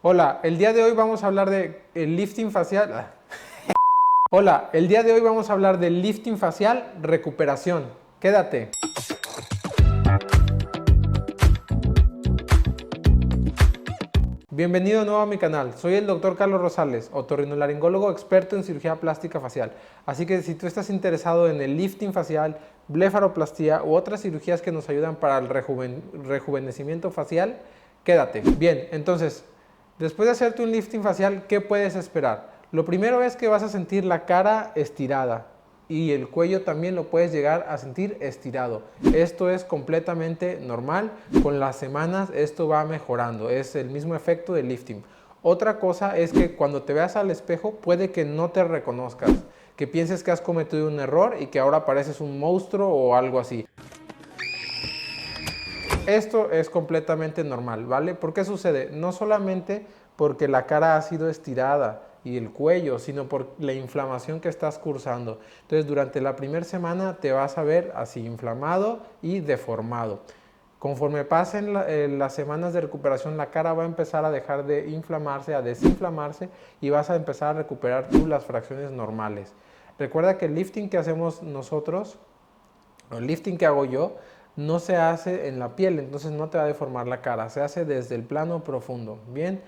Hola, el día de hoy vamos a hablar de el lifting facial. Hola, el día de hoy vamos a hablar del lifting facial recuperación. Quédate. Bienvenido de nuevo a mi canal. Soy el Dr. Carlos Rosales, otorrinolaringólogo experto en cirugía plástica facial. Así que si tú estás interesado en el lifting facial, blefaroplastia u otras cirugías que nos ayudan para el rejuvenecimiento facial, quédate. Bien, entonces, después de hacerte un lifting facial, ¿qué puedes esperar? Lo primero es que vas a sentir la cara estirada y el cuello también lo puedes llegar a sentir estirado. Esto es completamente normal, con las semanas esto va mejorando, es el mismo efecto del lifting. Otra cosa es que cuando te veas al espejo puede que no te reconozcas, que pienses que has cometido un error y que ahora pareces un monstruo o algo así. Esto es completamente normal, ¿vale? ¿Por qué sucede? No solamente porque la cara ha sido estirada y el cuello, sino por la inflamación que estás cursando. Entonces, durante la primera semana te vas a ver así inflamado y deformado. Conforme pasen las semanas de recuperación, la cara va a empezar a dejar de inflamarse, a desinflamarse y vas a empezar a recuperar tú las fracciones normales. Recuerda que el lifting que hacemos nosotros, el lifting que hago yo, no se hace en la piel, entonces no te va a deformar la cara, se hace desde el plano profundo. Bien,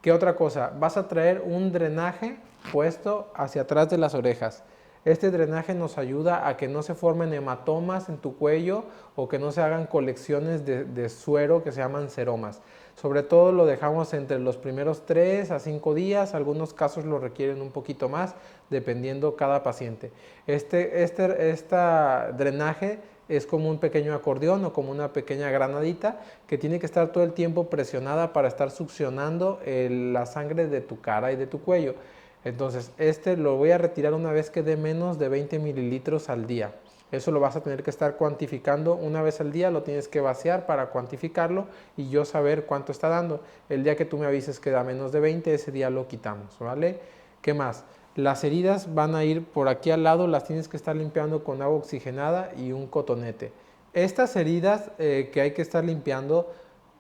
¿qué otra cosa? Vas a traer un drenaje puesto hacia atrás de las orejas. Este drenaje nos ayuda a que no se formen hematomas en tu cuello o que no se hagan colecciones de suero que se llaman seromas. Sobre todo lo dejamos entre los primeros 3 a 5 días, algunos casos lo requieren un poquito más, dependiendo cada paciente. Este drenaje es como un pequeño acordeón o como una pequeña granadita que tiene que estar todo el tiempo presionada para estar succionando la sangre de tu cara y de tu cuello. Entonces, este lo voy a retirar una vez que dé menos de 20 mililitros al día. Eso lo vas a tener que estar cuantificando una vez al día, lo tienes que vaciar para cuantificarlo y yo saber cuánto está dando. El día que tú me avises que da menos de 20, ese día lo quitamos, ¿vale? ¿Qué más? Las heridas van a ir por aquí al lado, las tienes que estar limpiando con agua oxigenada y un cotonete. Estas heridas que hay que estar limpiando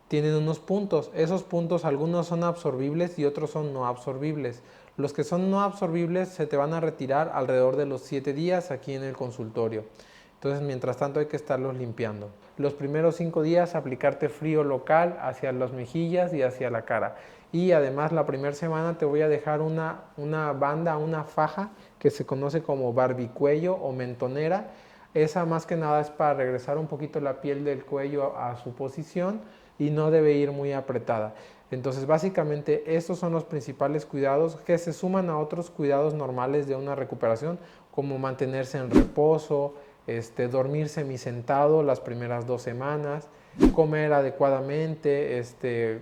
tienen unos puntos. Esos puntos, algunos son absorbibles y otros son no absorbibles. Los que son no absorbibles se te van a retirar alrededor de los 7 días aquí en el consultorio. Entonces, mientras tanto hay que estarlos limpiando. Los primeros 5 días aplicarte frío local hacia las mejillas y hacia la cara. Y además la primera semana te voy a dejar una banda, una faja que se conoce como barbicuello o mentonera. Esa más que nada es para regresar un poquito la piel del cuello a su posición y no debe ir muy apretada. Entonces, básicamente, estos son los principales cuidados que se suman a otros cuidados normales de una recuperación, como mantenerse en reposo, dormir semisentado las primeras 2 semanas, comer adecuadamente,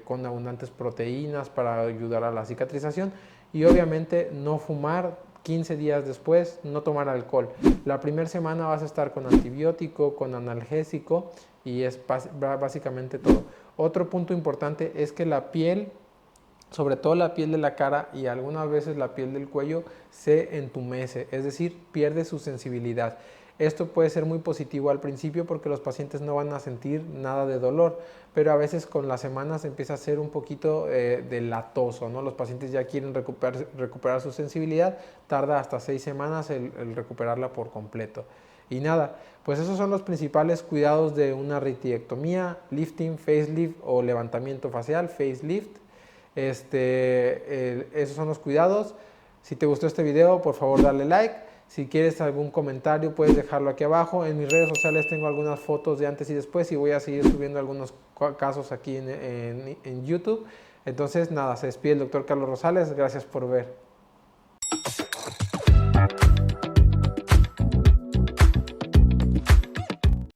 con abundantes proteínas para ayudar a la cicatrización y obviamente no fumar. 15 días después, no tomar alcohol. La primera semana vas a estar con antibiótico, con analgésico y es básicamente todo. Otro punto importante es que la piel, sobre todo la piel de la cara y algunas veces la piel del cuello, se entumece, es decir, pierde su sensibilidad. Esto puede ser muy positivo al principio porque los pacientes no van a sentir nada de dolor, pero a veces con las semanas empieza a ser un poquito de latoso, ¿no? Los pacientes ya quieren recuperar su sensibilidad, tarda hasta 6 semanas el recuperarla por completo. Y nada, pues esos son los principales cuidados de una retiectomía, lifting, facelift o levantamiento facial, facelift. Esos son los cuidados. Si te gustó este video, por favor dale like. Si quieres algún comentario, puedes dejarlo aquí abajo. En mis redes sociales tengo algunas fotos de antes y después y voy a seguir subiendo algunos casos aquí en YouTube. Entonces, nada, se despide el Dr. Carlos Rosales. Gracias por ver.